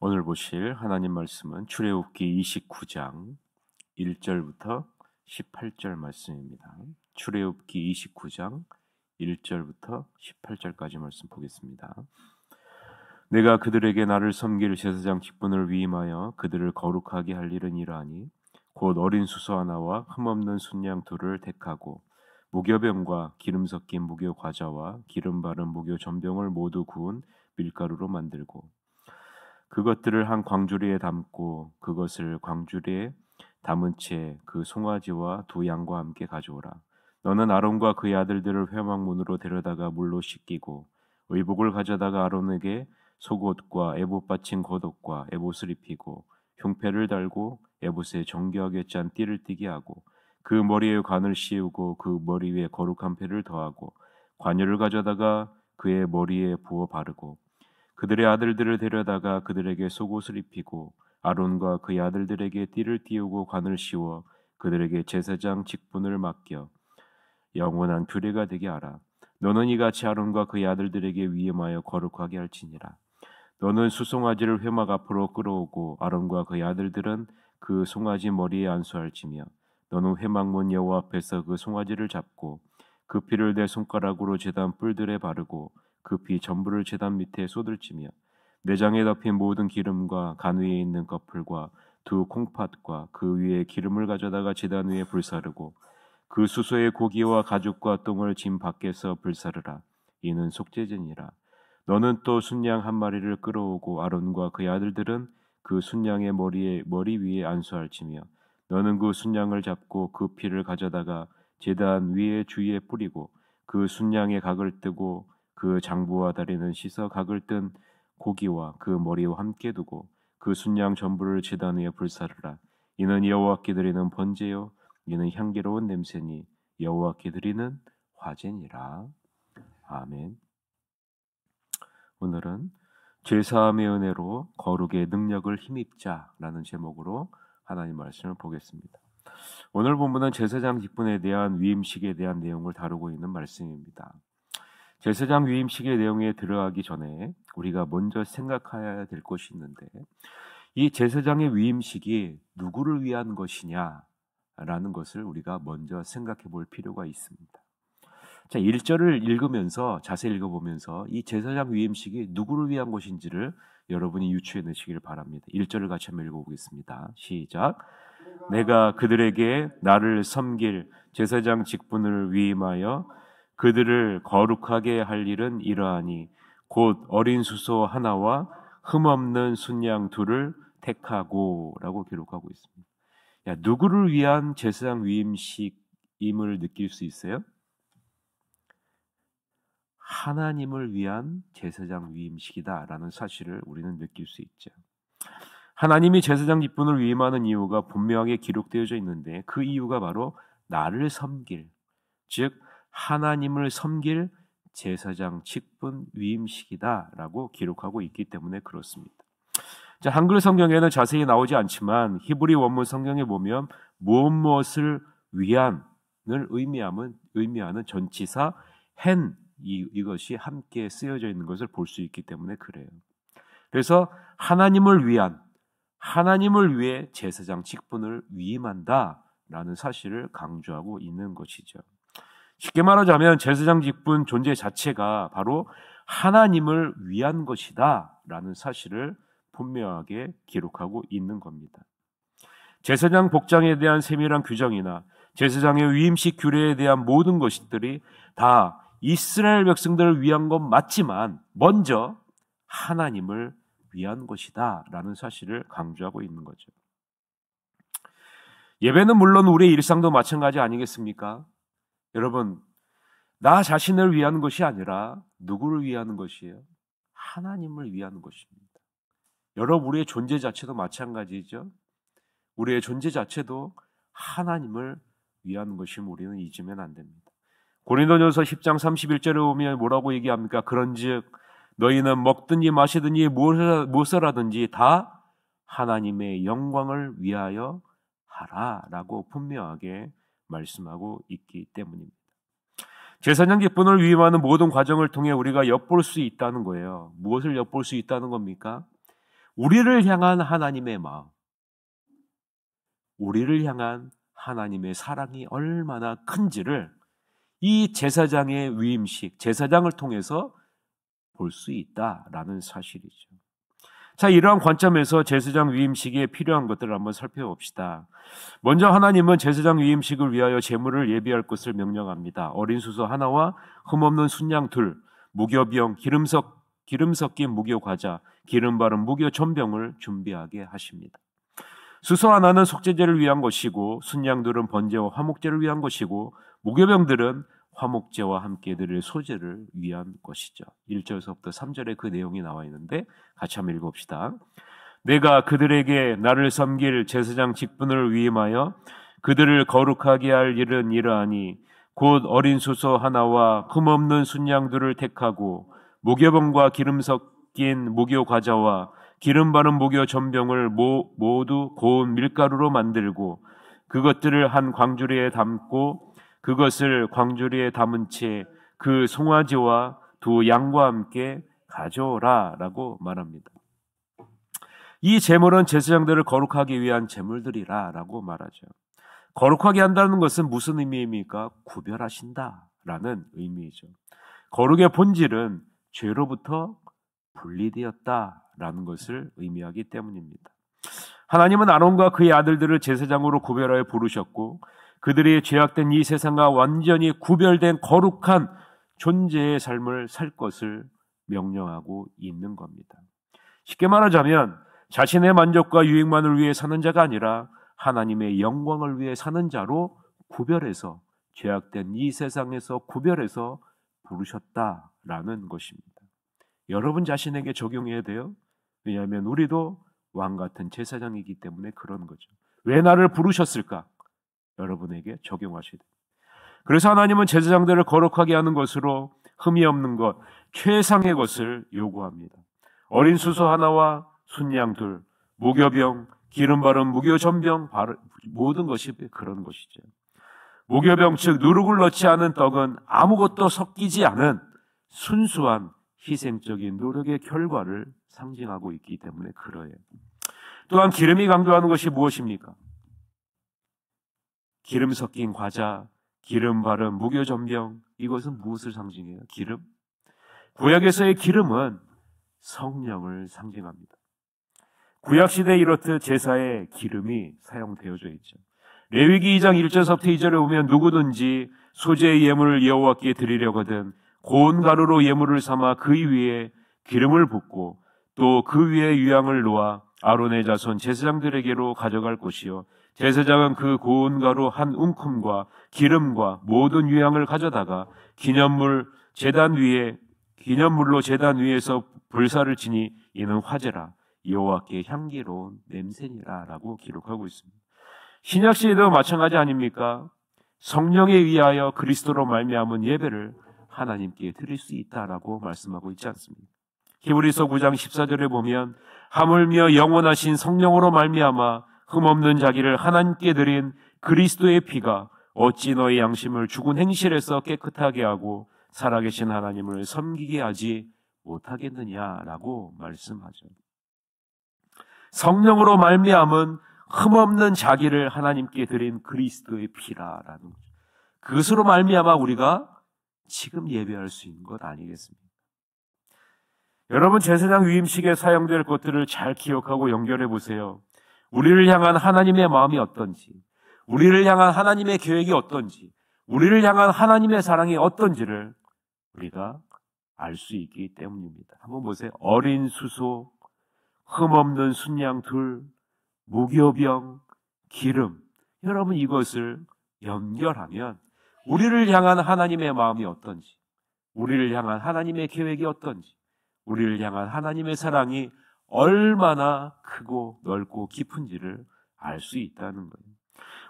오늘 보실 하나님 말씀은 출애굽기 29장 1절부터 18절 말씀입니다. 출애굽기 29장 1절부터 18절까지 말씀 보겠습니다. 내가 그들에게 나를 섬길 제사장 직분을 위임하여 그들을 거룩하게 할 일은 이러하니 곧 어린 수소 하나와 흠없는 순양 둘을 택하고 무교병과 기름 섞인 무교 과자와 기름 바른 무교 전병을 모두 구운 밀가루로 만들고 그것들을 한 광주리에 담고 그것을 광주리에 담은 채 그 송아지와 두 양과 함께 가져오라. 너는 아론과 그의 아들들을 회막문으로 데려다가 물로 씻기고 의복을 가져다가 아론에게 속옷과 에봇 받친 겉옷과 에봇을 입히고 흉패를 달고 에봇에 정교하게 짠 띠를 띠게 하고 그 머리에 관을 씌우고 그 머리 위에 거룩한 패를 더하고 관유를 가져다가 그의 머리에 부어 바르고 그들의 아들들을 데려다가 그들에게 속옷을 입히고 아론과 그의 아들들에게 띠를 띄우고 관을 씌워 그들에게 제사장 직분을 맡겨 영원한 규례가 되게 하라. 너는 이같이 아론과 그의 아들들에게 위임하여 거룩하게 할지니라. 너는 수송아지를 회막 앞으로 끌어오고 아론과 그의 아들들은 그 송아지 머리에 안수할지며 너는 회막문 여호와 앞에서 그 송아지를 잡고 그 피를 내 손가락으로 제단 뿔들에 바르고 그 피 전부를 제단 밑에 쏟을지며 내장에 덮인 모든 기름과 간 위에 있는 꺼풀과 두 콩팥과 그 위에 기름을 가져다가 제단 위에 불사르고 그 수소의 고기와 가죽과 똥을 짐 밖에서 불사르라. 이는 속죄제니라. 너는 또 순양 한 마리를 끌어오고 아론과 그의 아들들은 그 순양의 머리 위에 안수할지며 너는 그 순양을 잡고 그 피를 가져다가 제단 위에 주위에 뿌리고 그 순양의 각을 뜨고 그 장부와 다리는 씻어 각을 뜬 고기와 그 머리와 함께 두고 그 순양 전부를 제단 위에 불사르라. 이는 여호와께 드리는 번제요 이는 향기로운 냄새니 여호와께 드리는 화제니라. 아멘. 오늘은 죄사함의 은혜로 거룩의 능력을 힘입자라는 제목으로 하나님 말씀을 보겠습니다. 오늘 본문은 제사장 직분에 대한 위임식에 대한 내용을 다루고 있는 말씀입니다. 제사장 위임식의 내용에 들어가기 전에 우리가 먼저 생각해야 될 것이 있는데 이 제사장의 위임식이 누구를 위한 것이냐라는 것을 우리가 먼저 생각해 볼 필요가 있습니다. 자, 1절을 읽으면서 자세히 읽어보면서 이 제사장 위임식이 누구를 위한 것인지를 여러분이 유추해내시길 바랍니다. 1절을 같이 한번 읽어보겠습니다. 시작. 내가 그들에게 나를 섬길 제사장 직분을 위임하여 그들을 거룩하게 할 일은 이러하니 곧 어린 수소 하나와 흠없는 순양 둘을 택하고 라고 기록하고 있습니다. 야, 누구를 위한 제사장 위임식임을 느낄 수 있어요? 하나님을 위한 제사장 위임식이다라는 사실을 우리는 느낄 수 있죠. 하나님이 제사장 직분을 위임하는 이유가 분명하게 기록되어져 있는데 그 이유가 바로 나를 섬길, 즉 하나님을 섬길 제사장 직분 위임식이다라고 기록하고 있기 때문에 그렇습니다. 자, 한글 성경에는 자세히 나오지 않지만 히브리 원문 성경에 보면 무엇을 위한을 의미하는 전치사 hen 이것이 함께 쓰여져 있는 것을 볼 수 있기 때문에 그래요. 그래서 하나님을 위해 제사장 직분을 위임한다라는 사실을 강조하고 있는 것이죠. 쉽게 말하자면 제사장 직분 존재 자체가 바로 하나님을 위한 것이다라는 사실을 분명하게 기록하고 있는 겁니다. 제사장 복장에 대한 세밀한 규정이나 제사장의 위임식 규례에 대한 모든 것들이 다 이스라엘 백성들을 위한 건 맞지만 먼저 하나님을 위한 것이다 라는 사실을 강조하고 있는 거죠. 예배는 물론 우리의 일상도 마찬가지 아니겠습니까? 여러분, 나 자신을 위한 것이 아니라 누구를 위하는 것이에요? 하나님을 위하는 것입니다. 여러분, 우리의 존재 자체도 마찬가지죠. 우리의 존재 자체도 하나님을 위하는 것임을 우리는 잊으면 안 됩니다. 고린도전서 10장 31절에 보면 뭐라고 얘기합니까? 그런즉 너희는 먹든지 마시든지 무엇을 하든지 다 하나님의 영광을 위하여 하라라고 분명하게 말씀하고 있기 때문입니다. 제사장 직분을 위임하는 모든 과정을 통해 우리가 엿볼 수 있다는 거예요. 무엇을 엿볼 수 있다는 겁니까? 우리를 향한 하나님의 마음, 우리를 향한 하나님의 사랑이 얼마나 큰지를 이 제사장의 위임식, 제사장을 통해서 볼 수 있다라는 사실이죠. 자, 이러한 관점에서 제사장 위임식에 필요한 것들을 한번 살펴봅시다. 먼저 하나님은 제사장 위임식을 위하여 제물을 예비할 것을 명령합니다. 어린 수소 하나와 흠없는 순양 둘, 무교병, 기름 섞인 무교 과자, 기름 바른 무교 전병을 준비하게 하십니다. 수소 하나는 속죄제를 위한 것이고, 순양들은 번제와 화목제를 위한 것이고, 무교병들은 화목제와 함께 드릴 소제를 위한 것이죠. 1절에서부터 3절에 그 내용이 나와 있는데 같이 한번 읽어봅시다. 내가 그들에게 나를 섬길 제사장 직분을 위임하여 그들을 거룩하게 할 일은 이러하니 곧 어린 수소 하나와 흠없는 순양들을 택하고 무교병과 기름 섞인 무교 과자와 기름 바른 무교 전병을 모두 고운 밀가루로 만들고 그것들을 한 광주리에 담고 그것을 광주리에 담은 채 그 송아지와 두 양과 함께 가져오라 라고 말합니다. 이 제물은 제사장들을 거룩하기 위한 제물들이라 라고 말하죠. 거룩하게 한다는 것은 무슨 의미입니까? 구별하신다 라는 의미이죠. 거룩의 본질은 죄로부터 분리되었다 라는 것을 의미하기 때문입니다. 하나님은 아론과 그의 아들들을 제사장으로 구별하여 부르셨고 그들이 죄악된 이 세상과 완전히 구별된 거룩한 존재의 삶을 살 것을 명령하고 있는 겁니다. 쉽게 말하자면 자신의 만족과 유익만을 위해 사는 자가 아니라 하나님의 영광을 위해 사는 자로 구별해서 죄악된 이 세상에서 구별해서 부르셨다라는 것입니다. 여러분 자신에게 적용해야 돼요. 왜냐하면 우리도 왕같은 제사장이기 때문에 그런 거죠. 왜 나를 부르셨을까? 여러분에게 적용하셔야 됩니다. 그래서 하나님은 제사장들을 거룩하게 하는 것으로 흠이 없는 것, 최상의 것을 요구합니다. 어린 수소 하나와 순양 둘, 무교병, 기름 바른 무교 전병, 모든 것이 그런 것이죠. 무교병 즉 누룩을 넣지 않은 떡은 아무것도 섞이지 않은 순수한 희생적인 노력의 결과를 상징하고 있기 때문에 그러해요. 또한 기름이 강조하는 것이 무엇입니까? 기름 섞인 과자, 기름 바른 무교 전병, 이것은 무엇을 상징해요? 기름? 구약에서의 기름은 성령을 상징합니다. 구약시대에 이렇듯 제사에 기름이 사용되어져 있죠. 레위기 2장 1절부터 2절에 보면 누구든지 소재의 예물을 여호와께 드리려거든 고운 가루로 예물을 삼아 그 위에 기름을 붓고 또 그 위에 유향을 놓아 아론의 자손 제사장들에게로 가져갈 것이요 제사장은 그 고운 가루 한 움큼과 기름과 모든 유향을 가져다가 기념물로 제단 위에서 불사를 지니 이는 화제라 여호와께 향기로운 냄새니라 라고 기록하고 있습니다. 신약 시대도 마찬가지 아닙니까? 성령에 의하여 그리스도로 말미암은 예배를 하나님께 드릴 수 있다라고 말씀하고 있지 않습니까? 히브리서 9장 14절에 보면 하물며 영원하신 성령으로 말미암아 흠없는 자기를 하나님께 드린 그리스도의 피가 어찌 너의 양심을 죽은 행실에서 깨끗하게 하고 살아계신 하나님을 섬기게 하지 못하겠느냐라고 말씀하죠. 성령으로 말미암은 흠없는 자기를 하나님께 드린 그리스도의 피라라는 거죠. 그것으로 말미암아 우리가 지금 예배할 수 있는 것 아니겠습니까? 여러분 제사장 위임식에 사용될 것들을 잘 기억하고 연결해 보세요. 우리를 향한 하나님의 마음이 어떤지, 우리를 향한 하나님의 계획이 어떤지, 우리를 향한 하나님의 사랑이 어떤지를 우리가 알 수 있기 때문입니다. 한번 보세요. 어린 수소, 흠없는 순양 둘, 무교병, 기름. 여러분 이것을 연결하면 우리를 향한 하나님의 마음이 어떤지, 우리를 향한 하나님의 계획이 어떤지, 우리를 향한 하나님의 사랑이 얼마나 크고 넓고 깊은지를 알 수 있다는 거예요.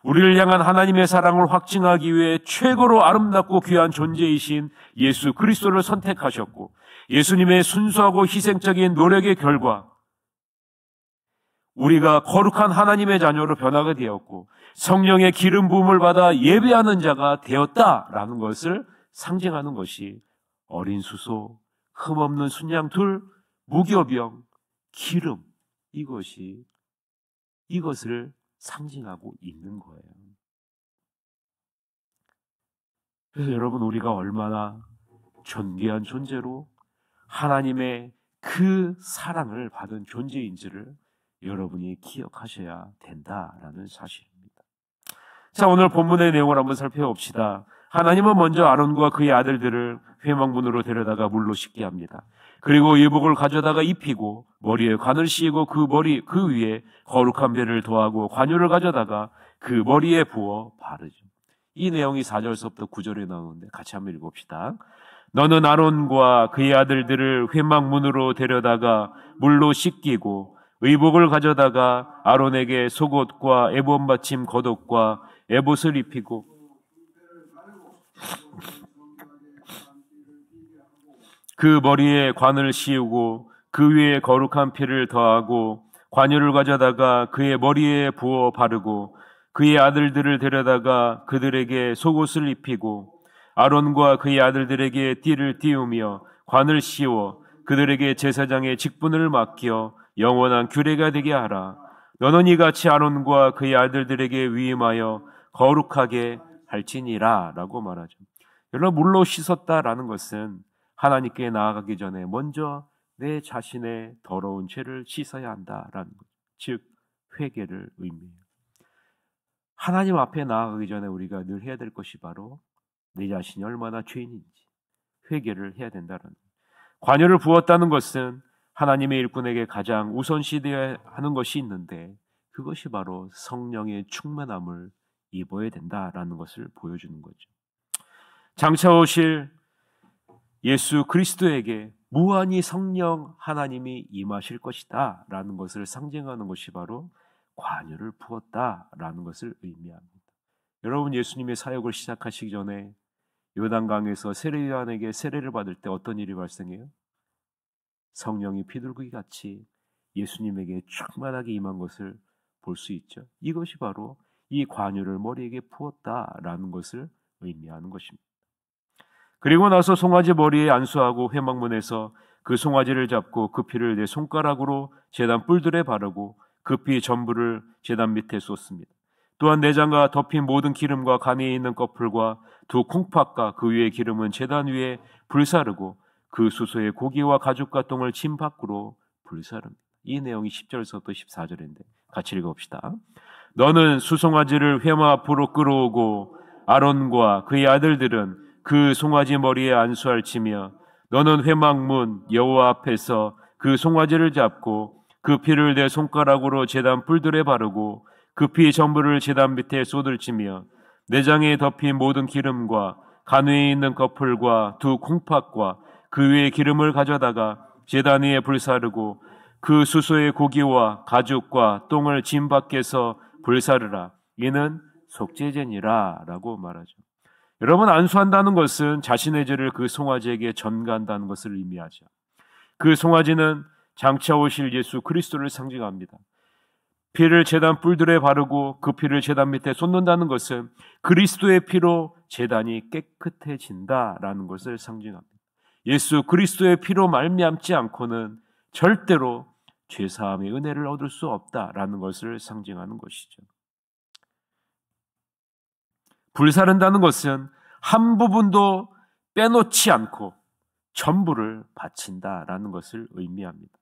우리를 향한 하나님의 사랑을 확증하기 위해 최고로 아름답고 귀한 존재이신 예수 그리스도를 선택하셨고 예수님의 순수하고 희생적인 노력의 결과 우리가 거룩한 하나님의 자녀로 변화가 되었고 성령의 기름 부음을 받아 예배하는 자가 되었다라는 것을 상징하는 것이 어린 수소, 흠없는 순양 둘, 무교병, 기름 이것을 상징하고 있는 거예요. 그래서 여러분, 우리가 얼마나 존귀한 존재로 하나님의 그 사랑을 받은 존재인지를 여러분이 기억하셔야 된다라는 사실입니다. 자, 오늘 본문의 내용을 한번 살펴봅시다. 하나님은 먼저 아론과 그의 아들들을 회막문으로 데려다가 물로 씻게 합니다. 그리고 의복을 가져다가 입히고 머리에 관을 씌우고 그 위에 거룩한 배를 더하고 관유를 가져다가 그 머리에 부어 바르죠. 이 내용이 4절서부터 9절에 나오는데 같이 한번 읽읍시다. 너는 아론과 그의 아들들을 회막문으로 데려다가 물로 씻기고 의복을 가져다가 아론에게 속옷과 에봇 받침 겉옷과 에봇을 입히고 그 머리에 관을 씌우고 그 위에 거룩한 피를 더하고 관유를 가져다가 그의 머리에 부어 바르고 그의 아들들을 데려다가 그들에게 속옷을 입히고 아론과 그의 아들들에게 띠를 띄우며 관을 씌워 그들에게 제사장의 직분을 맡겨 영원한 규례가 되게 하라. 너는 이같이 아론과 그의 아들들에게 위임하여 거룩하게 할지니라 라고 말하죠. 여러분, 물로 씻었다라는 것은 하나님께 나아가기 전에 먼저 내 자신의 더러운 죄를 씻어야 한다라는 것, 즉 회개를 의미해요. 하나님 앞에 나아가기 전에 우리가 늘 해야 될 것이 바로 내 자신이 얼마나 죄인인지 회개를 해야 된다는 거예요. 관유를 부었다는 것은 하나님의 일꾼에게 가장 우선시되어야 하는 것이 있는데 그것이 바로 성령의 충만함을 입어야 된다라는 것을 보여주는 거죠. 장차 오실 예수 그리스도에게 무한히 성령 하나님이 임하실 것이다 라는 것을 상징하는 것이 바로 관유를 부었다라는 것을 의미합니다. 여러분, 예수님의 사역을 시작하시기 전에 요단강에서 세례요한에게 세례를 받을 때 어떤 일이 발생해요? 성령이 비둘기 같이 예수님에게 충만하게 임한 것을 볼 수 있죠. 이것이 바로 이 관유를 머리에게 부었다라는 것을 의미하는 것입니다. 그리고 나서 송아지 머리에 안수하고 회막문에서 그 송아지를 잡고 그 피를 내 손가락으로 제단 뿔들에 바르고 그 피 전부를 제단 밑에 쏟습니다. 또한 내장과 덮인 모든 기름과 간에 있는 꺼풀과 두 콩팥과 그 위에 기름은 제단 위에 불사르고 그 수소에 고기와 가죽과 똥을 진 밖으로 불사릅니다. 이 내용이 10절에서부터 14절인데 같이 읽어봅시다. 너는 수송아지를 회막 앞으로 끌어오고 아론과 그의 아들들은 그 송아지 머리에 안수할지며 너는 회막문 여호와 앞에서 그 송아지를 잡고 그 피를 내 손가락으로 제단 뿔들에 바르고 그 피 전부를 제단 밑에 쏟을지며 내장에 덮인 모든 기름과 간 위에 있는 꺼풀과 두 콩팥과 그 위에 기름을 가져다가 제단 위에 불사르고 그 수소의 고기와 가죽과 똥을 진 밖에서 불사르라. 이는 속죄제니라 라고 말하죠. 여러분, 안수한다는 것은 자신의 죄를 그 송아지에게 전가한다는 것을 의미하죠. 그 송아지는 장차 오실 예수 그리스도를 상징합니다. 피를 제단 뿔들에 바르고 그 피를 제단 밑에 쏟는다는 것은 그리스도의 피로 제단이 깨끗해진다라는 것을 상징합니다. 예수 그리스도의 피로 말미암지 않고는 절대로 죄사함의 은혜를 얻을 수 없다라는 것을 상징하는 것이죠. 불사른다는 것은 한 부분도 빼놓지 않고 전부를 바친다라는 것을 의미합니다.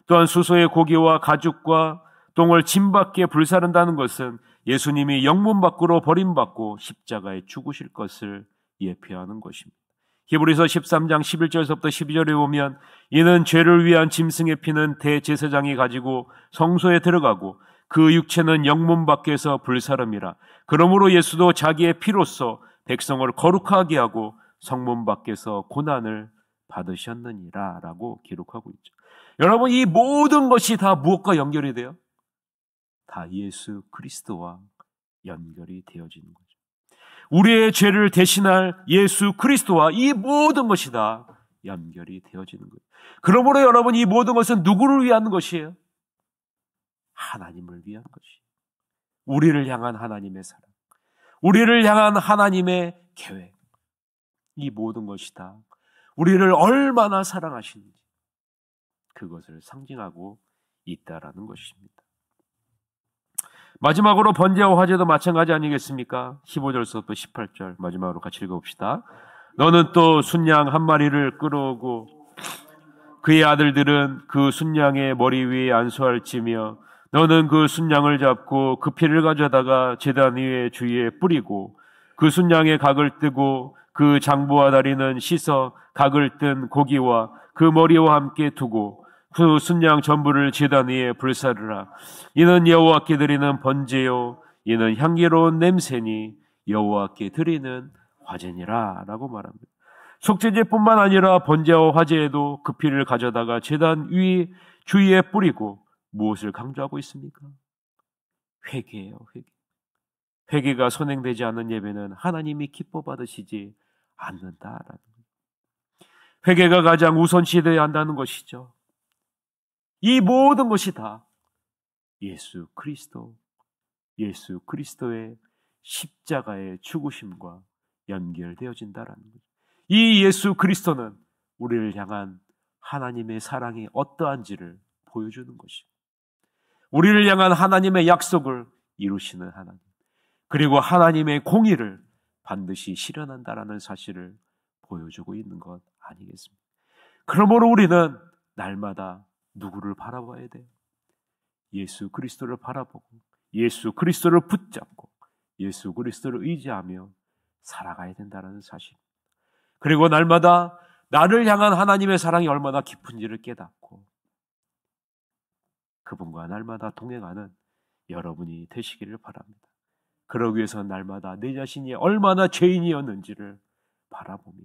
또한 수소의 고기와 가죽과 똥을 진 밖에 불사른다는 것은 예수님이 영문 밖으로 버림받고 십자가에 죽으실 것을 예표하는 것입니다. 히브리서 13장 11절에서부터 12절에 보면 이는 죄를 위한 짐승의 피는 대제사장이 가지고 성소에 들어가고 그 육체는 영문 밖에서 불사름이라. 그러므로 예수도 자기의 피로써 백성을 거룩하게 하고 성문 밖에서 고난을 받으셨느니라 라고 기록하고 있죠. 여러분, 이 모든 것이 다 무엇과 연결이 돼요? 다 예수 그리스도와 연결이 되어지는 거죠. 우리의 죄를 대신할 예수 그리스도와 이 모든 것이 다 연결이 되어지는 거예요. 그러므로 여러분, 이 모든 것은 누구를 위한 것이에요? 하나님을 위한 것이에요. 우리를 향한 하나님의 사랑, 우리를 향한 하나님의 계획, 이 모든 것이 다 우리를 얼마나 사랑하시는지 그것을 상징하고 있다라는 것입니다. 마지막으로 번제와 화제도 마찬가지 아니겠습니까? 15절부터 18절 마지막으로 같이 읽어봅시다. 너는 또 순양 한 마리를 끌어오고 그의 아들들은 그 순양의 머리 위에 안수할지며 너는 그 순양을 잡고 그 피를 가져다가 제단 위에 주위에 뿌리고 그 순양의 각을 뜨고 그 장부와 다리는 씻어 각을 뜬 고기와 그 머리와 함께 두고 그 순양 전부를 제단 위에 불사르라. 이는 여호와께 드리는 번제요 이는 향기로운 냄새니 여호와께 드리는 화제니라 라고 말합니다. 속죄제뿐만 아니라 번제와 화제에도 그 피를 가져다가 제단 위 주위에 뿌리고 무엇을 강조하고 있습니까? 회개예요. 회개가 선행되지 않는 예배는 하나님이 기뻐 받으시지 않는다라는 거예요. 회개가 가장 우선시되어야 한다는 것이죠. 이 모든 것이 다 예수 그리스도의 십자가의 죽으심과 연결되어진다라는 거죠. 이 예수 그리스도는 우리를 향한 하나님의 사랑이 어떠한지를 보여주는 것이고 우리를 향한 하나님의 약속을 이루시는 하나님 그리고 하나님의 공의를 반드시 실현한다라는 사실을 보여주고 있는 것 아니겠습니까? 그러므로 우리는 날마다 누구를 바라봐야 돼요? 예수 그리스도를 바라보고 예수 그리스도를 붙잡고 예수 그리스도를 의지하며 살아가야 된다는 사실. 그리고 날마다 나를 향한 하나님의 사랑이 얼마나 깊은지를 깨닫고 그분과 날마다 동행하는 여러분이 되시기를 바랍니다. 그러기 위해서 날마다 내 자신이 얼마나 죄인이었는지를 바라보며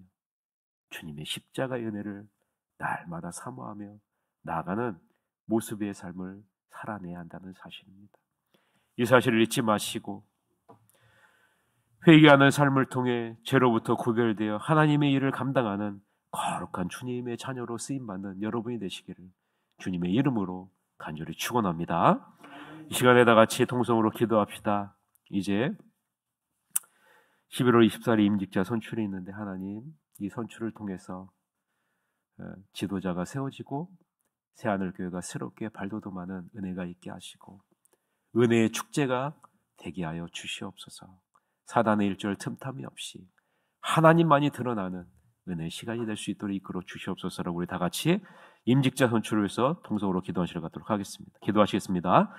주님의 십자가의 은혜를 날마다 사모하며 나아가는 모습의 삶을 살아내야 한다는 사실입니다. 이 사실을 잊지 마시고 회개하는 삶을 통해 죄로부터 구별되어 하나님의 일을 감당하는 거룩한 주님의 자녀로 쓰임받는 여러분이 되시기를 주님의 이름으로 간절히 축원합니다. 이 시간에 다 같이 통성으로 기도합시다. 이제 11월 24일 임직자 선출이 있는데 하나님 이 선출을 통해서 지도자가 세워지고 새하늘교회가 새롭게 발돋움하는 은혜가 있게 하시고 은혜의 축제가 되게 하여 주시옵소서. 사단의 일절 틈탐이 없이 하나님만이 드러나는 은혜의 시간이 될 수 있도록 이끌어 주시옵소서라고 우리 다 같이 임직자 선출을 위해서 통성으로 기도하시러 가도록 하겠습니다. 기도하시겠습니다.